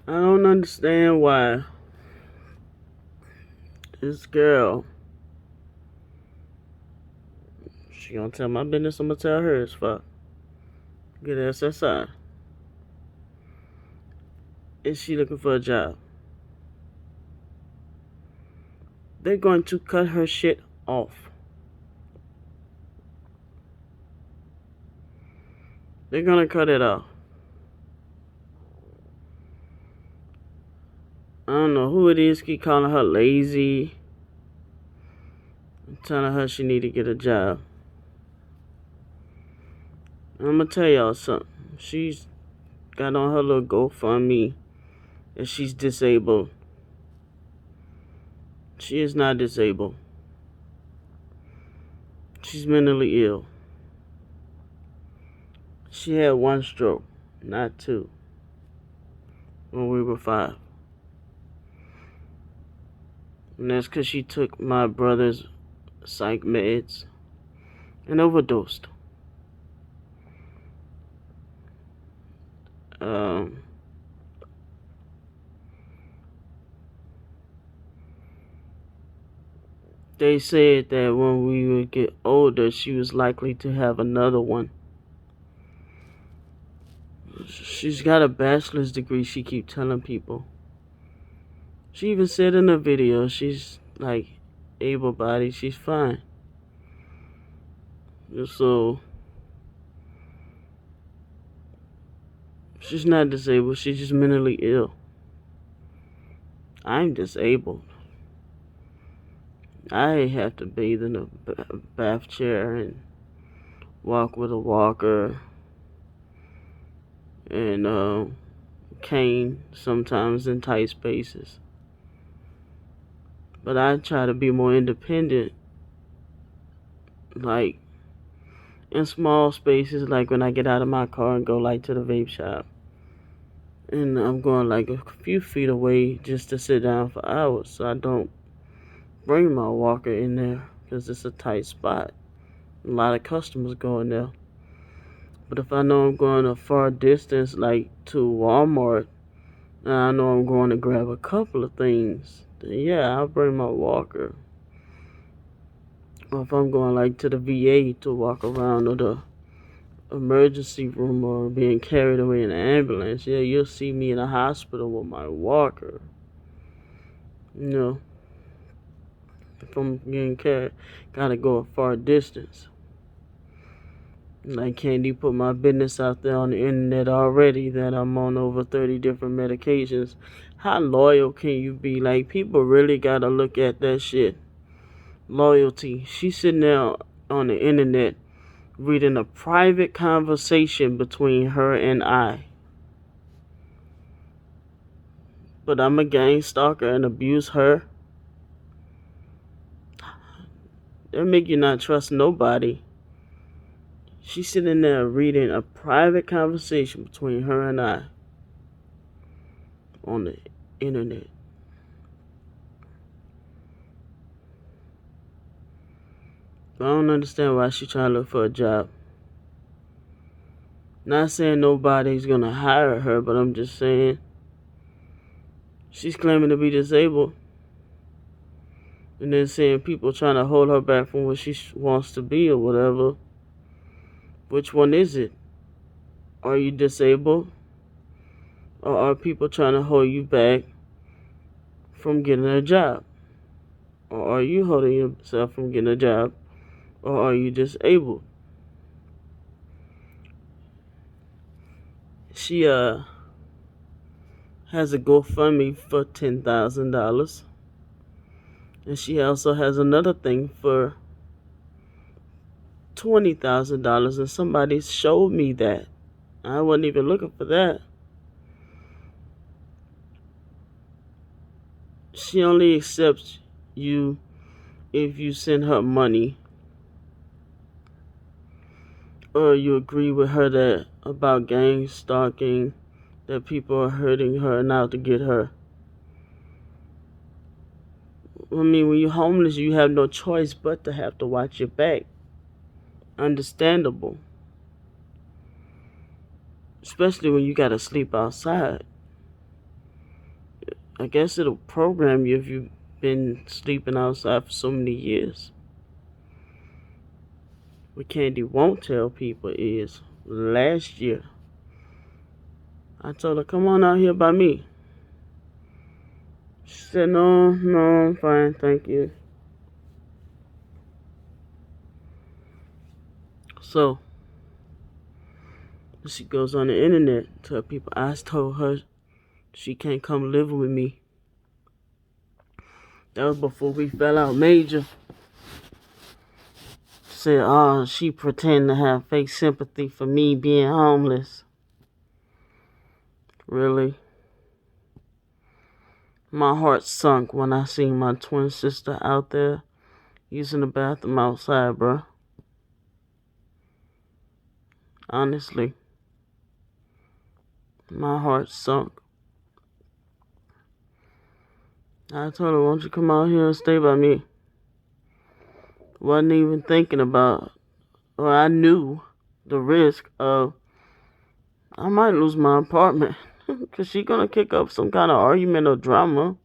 I don't understand why this girl, she gonna tell my business, I'm gonna tell hers. Fuck. Get SSI. Is she looking for a job? They're going to cut her shit off. They're gonna cut it off. I don't know who it is, keep calling her lazy, telling her she need to get a job. I'm gonna tell y'all something. She's got on her little GoFundMe and she's disabled. She is not disabled. She's mentally ill. She had 1 stroke, not 2, when we were 5. And that's because she took my brother's psych meds and overdosed. They said that when we would get older, she was likely to have another one. She's got a bachelor's degree, she keep telling people. She even said in a video she's like able-bodied, she's fine. So she's not disabled, she's just mentally ill. I'm disabled. I have to bathe in a bath chair and walk with a walker and cane sometimes in tight spaces. But I try to be more independent, like in small spaces, like when I get out of my car and go like to the vape shop. And I'm going like a few feet away just to sit down for hours, so I don't bring my walker in there because it's a tight spot. A lot of customers go in there. But if I know I'm going a far distance, like to Walmart, and I know I'm going to grab a couple of things, then yeah, I'll bring my walker. Or if I'm going like to the VA to walk around, or the emergency room, or being carried away in an ambulance, yeah, you'll see me in a hospital with my walker. You know, if I'm getting carried, gotta go a far distance. Like Candy put my business out there on the internet already that I'm on over 30 different medications. How loyal can you be? Like, people really gotta look at that shit. Loyalty. She's sitting there on the internet reading a private conversation between her and I. But I'm a gang stalker and abuse her? That make you not trust nobody. She's sitting there reading a private conversation between her and I on the internet. I don't understand why she's trying to look for a job. Not saying nobody's gonna hire her, but I'm just saying she's claiming to be disabled. And then saying people trying to hold her back from what she wants to be or whatever. Which one is it? Are you disabled? Or are people trying to hold you back from getting a job? Or are you holding yourself from getting a job? Or are you disabled? She has a GoFundMe for $10,000. And she also has another thing for $20,000, and somebody showed me that. I wasn't even looking for that. She only accepts you if you send her money, or you agree with her that about gang stalking, that people are hurting her and out to get her. I mean, when you're homeless, you have no choice but to have to watch your back. Understandable. Especially when you gotta sleep outside. I guess it'll program you if you've been sleeping outside for so many years. What Candy won't tell people is last year, I told her, come on out here by me. She said, no, I'm fine, thank you. So, she goes on the internet, tell people I told her she can't come live with me. That was before we fell out major. Said, she pretend to have fake sympathy for me being homeless. Really? My heart sunk when I seen my twin sister out there using the bathroom outside, bruh. Honestly. My heart sunk. I told her, won't you come out here and stay by me? Wasn't even thinking about, or I knew the risk of, I might lose my apartment. Because she gonna kick up some kind of argument or drama.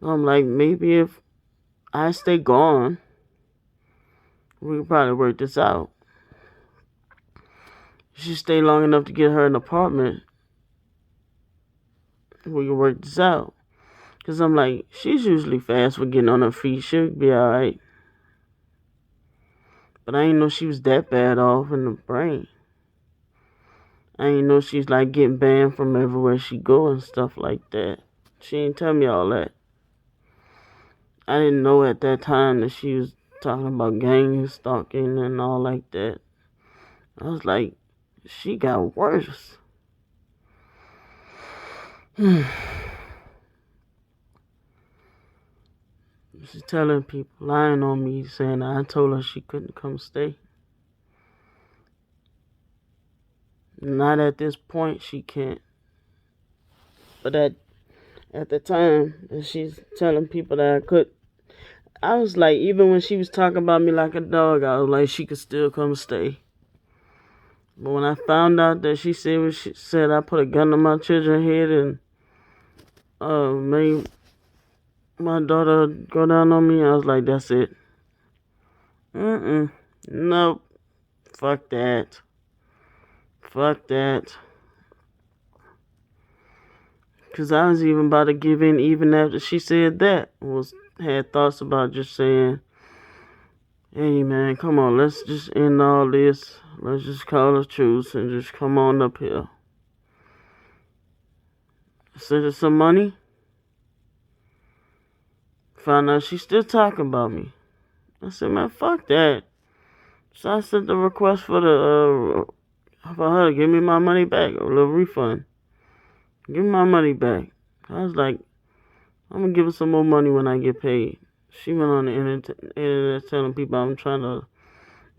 I'm like, maybe if I stay gone, we could probably work this out. If she stay long enough to get her an apartment, we can work this out. Because I'm like, she's usually fast for getting on her feet. She'll be alright. But I didn't know she was that bad off in the brain. I didn't know she's like getting banned from everywhere she go and stuff like that. She didn't tell me all that. I didn't know at that time that she was talking about gang stalking and all like that. I was like, she got worse. She's telling people, lying on me, saying I told her she couldn't come stay. Not at this point, she can't. But at the time that she's telling people that I could, I was like, even when she was talking about me like a dog, I was like, she could still come stay. But when I found out that she said what she said, I put a gun to my children's head and made my daughter go down on me, I was like, that's it. Nope. Fuck that. Because I was even about to give in even after she said that. Had thoughts about just saying, hey man, come on, let's just end all this. Let's just call a truce and just come on up here. Send her some money. Found out she's still talking about me. I said, man, fuck that. So I sent the request for her to give me my money back, a little refund. Give me my money back. I was like, I'm gonna give her some more money when I get paid. She went on the internet telling people I'm trying to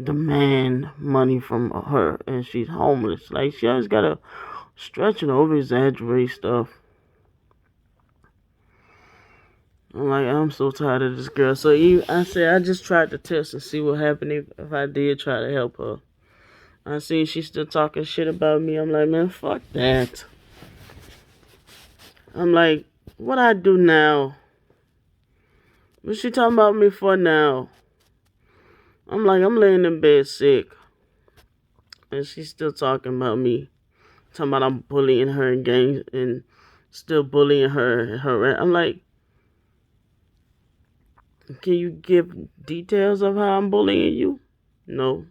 demand money from her and she's homeless. Like, she always gotta stretch and over exaggerate stuff. I'm like, I'm so tired of this girl. So I said I just tried to test and see what happened if I did try to help her. I see she's still talking shit about me. I'm like, man, fuck that. I'm like, what I do now? What's she talking about me for now? I'm like, I'm laying in bed sick. And she's still talking about me. Talking about I'm bullying her in gangs and still bullying her. I'm like, can you give details of how I'm bullying you? No.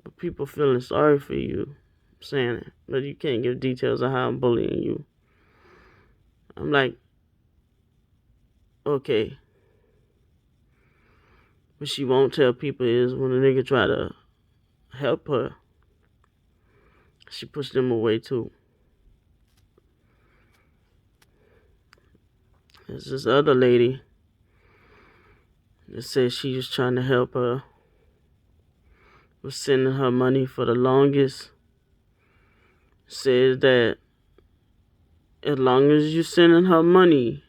But people feeling sorry for you saying it. But you can't give details of how I'm bullying you. I'm like, okay. What she won't tell people is when a nigga try to help her, she pushed them away too. There's this other lady that said she was trying to help her, was sending her money for the longest. Says that as long as you sending her money,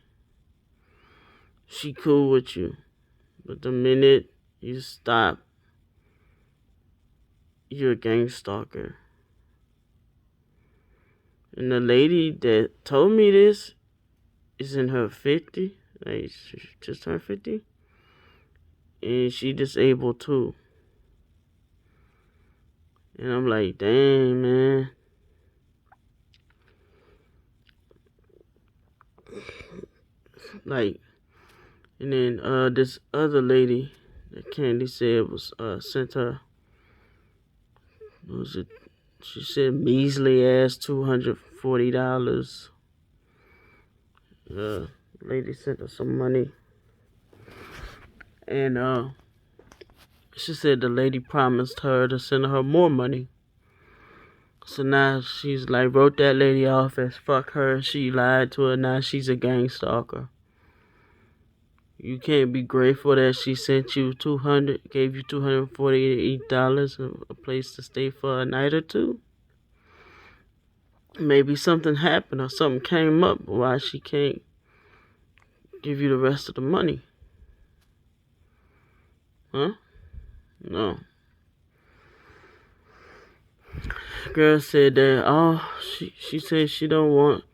she cool with you. But the minute you stop, you're a gang stalker. And the lady that told me this is in her 50. Like, she just turned 50. And she disabled too. And I'm like, dang, man. Like, and then this other lady that Candy said was sent her, what was it? She said measly ass $240. Lady sent her some money. And she said the lady promised her to send her more money. So now she's like wrote that lady off as fuck her. She lied to her. Now she's a gang stalker. You can't be grateful that she sent you gave you $248, a place to stay for a night or two. Maybe something happened or something came up why she can't give you the rest of the money. Huh? No. Girl said that she said she don't want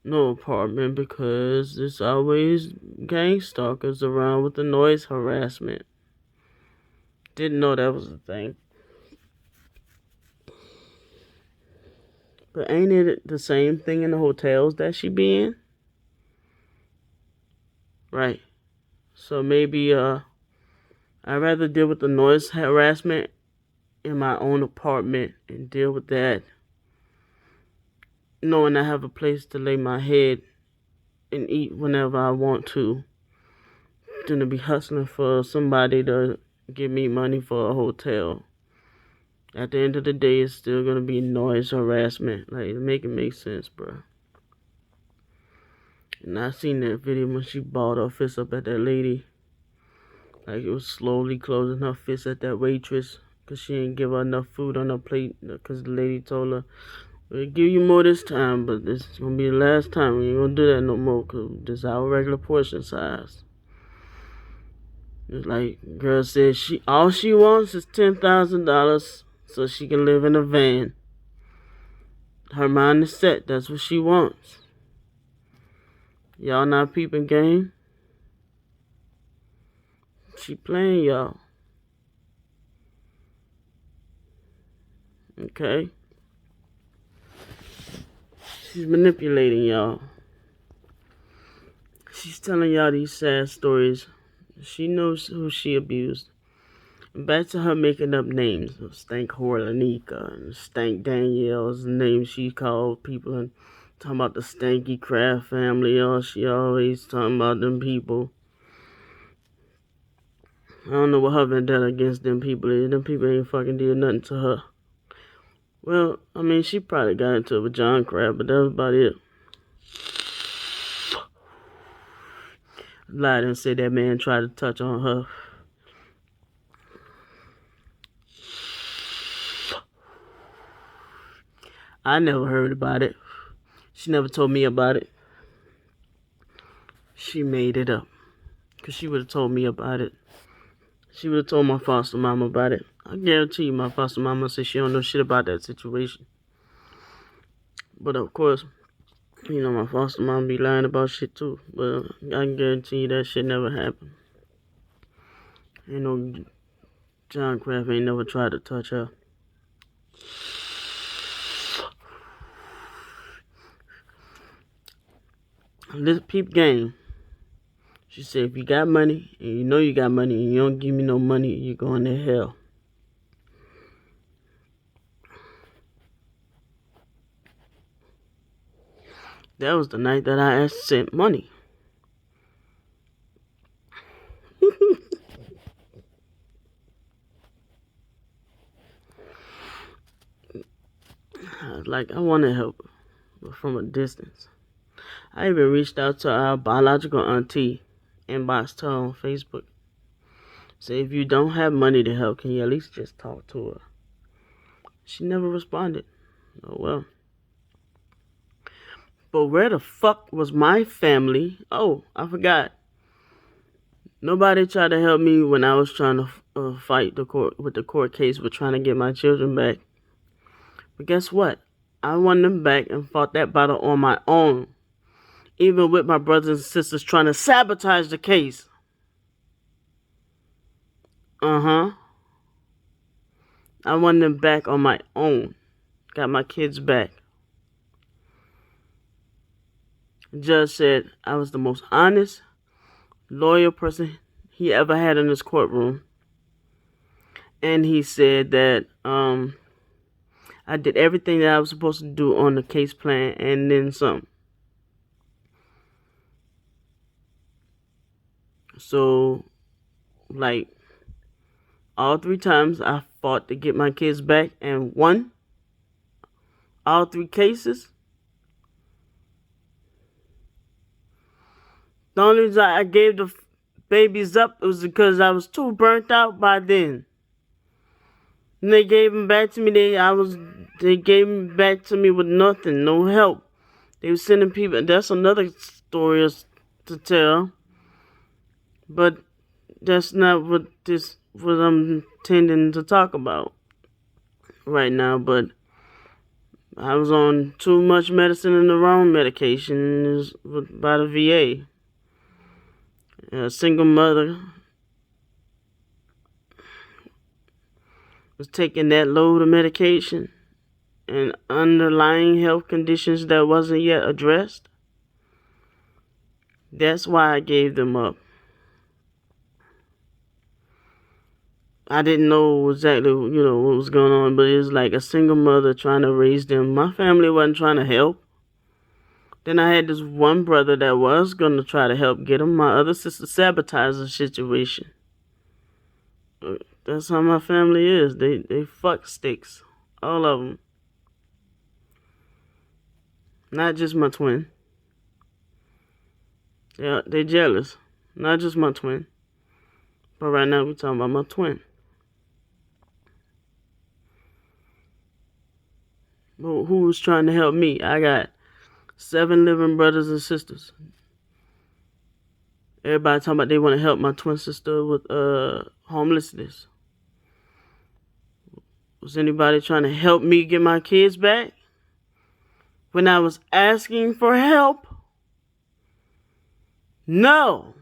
no apartment because there's always gang stalkers around with the noise harassment. Didn't know that was a thing. But ain't it the same thing in the hotels that she be in? Right. So maybe I'd rather deal with the noise harassment in my own apartment and deal with that, knowing I have a place to lay my head and eat whenever I want to, than to be hustling for somebody to give me money for a hotel. At the end of the day, it's still gonna be noise harassment. Like, make it make sense, bro. And I seen that video when she balled her fist up at that lady. Like, it was slowly closing her fist at that waitress because she didn't give her enough food on her plate. Because the lady told her, we'll give you more this time, but this is gonna be the last time. We ain't gonna do that no more because this is our regular portion size. It's like, girl said all she wants is $10,000 so she can live in a van. Her mind is set. That's what she wants. Y'all not peeping game? She playing y'all. Okay? She's manipulating y'all. She's telling y'all these sad stories. She knows who she abused. Back to her making up names. Stank Horlanika and Stank Danielle's names she called people and talking about the Stanky Craft family. She always talking about them people. I don't know what her vendetta against them people is. Them people ain't fucking did nothing to her. Well, I mean, she probably got into it with John Crab, but that was about it. Lied and said that man tried to touch on her. I never heard about it. She never told me about it. She made it up. Because she would have told me about it. She would have told my foster mama about it. I guarantee you my foster mama said she don't know shit about that situation. But of course, you know, my foster mom be lying about shit too. But I can guarantee you that shit never happened. You know, John Kraft ain't never tried to touch her. This peep game. She said, if you got money, and you know you got money, and you don't give me no money, you're going to hell. That was the night that I sent money. I want to help her, but from a distance. I even reached out to our biological auntie, inboxed her on Facebook. Say, if you don't have money to help, can you at least just talk to her? She never responded. Oh well. But where the fuck was my family? Oh, I forgot. Nobody tried to help me when I was trying to fight the court case with trying to get my children back. But guess what? I won them back and fought that battle on my own, even with my brothers and sisters trying to sabotage the case. I won them back on my own. Got my kids back. The judge said I was the most honest, loyal person he ever had in his courtroom. And he said that I did everything that I was supposed to do on the case plan and then some. So, like, all 3 times I fought to get my kids back and won all 3 cases. The only reason I gave the babies up was because I was too burnt out by then. And they gave them back to me. They gave them back to me with nothing, no help. They were sending people. That's another story to tell. But that's not what I'm intending to talk about right now. But I was on too much medicine and the wrong medication by the VA. A single mother was taking that load of medication and underlying health conditions that wasn't yet addressed. That's why I gave them up. I didn't know exactly, what was going on, but it was like a single mother trying to raise them. My family wasn't trying to help. Then I had this one brother that was going to try to help get him. My other sister sabotaged the situation. That's how my family is. They fuck sticks. All of them. Not just my twin. Yeah, they jealous. Not just my twin. But right now we're talking about my twin. But who was trying to help me? I got 7 living brothers and sisters. Everybody talking about they want to help my twin sister with homelessness. Was anybody trying to help me get my kids back? When I was asking for help? No.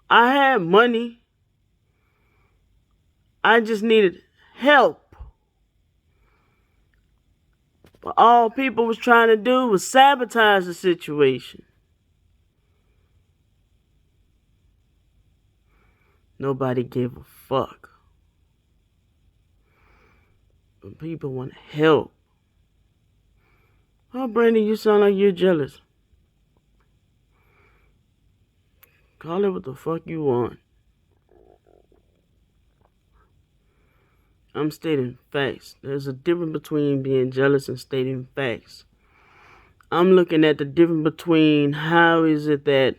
I had money. I just needed help. But all people was trying to do was sabotage the situation. Nobody gave a fuck. But people want help. Oh, Brandy, you sound like you're jealous. Call it what the fuck you want. I'm stating facts. There's a difference between being jealous and stating facts. I'm looking at the difference between how is it that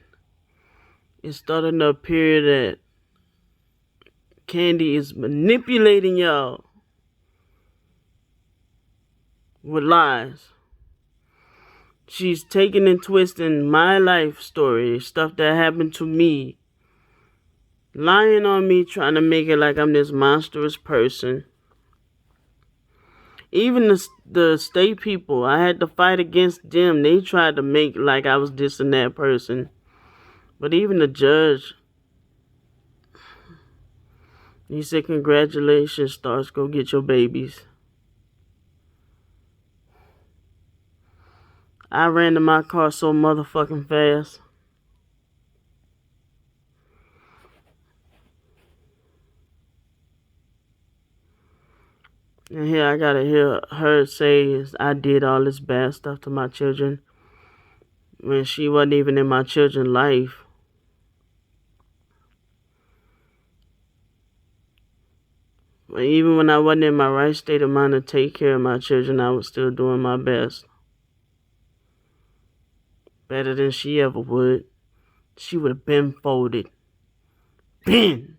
it's starting to appear that Candy is manipulating y'all with lies. She's taking and twisting my life story, stuff that happened to me, lying on me, trying to make it like I'm this monstrous person. Even the state people, I had to fight against them. They tried to make like I was this and that person. But even the judge, he said, congratulations, Stars, go get your babies. I ran to my car so motherfucking fast. And here I gotta hear her say I did all this bad stuff to my children when she wasn't even in my children's life. But even when I wasn't in my right state of mind to take care of my children, I was still doing my best. Better than she ever would. She would have been folded. Been.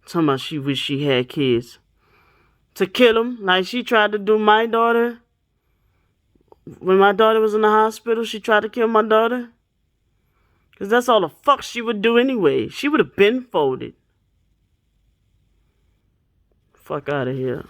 Talking about she wish she had kids. To kill them like she tried to do my daughter. When my daughter was in the hospital, she tried to kill my daughter. Because that's all the fuck she would do anyway. She would have been folded. Fuck out of here.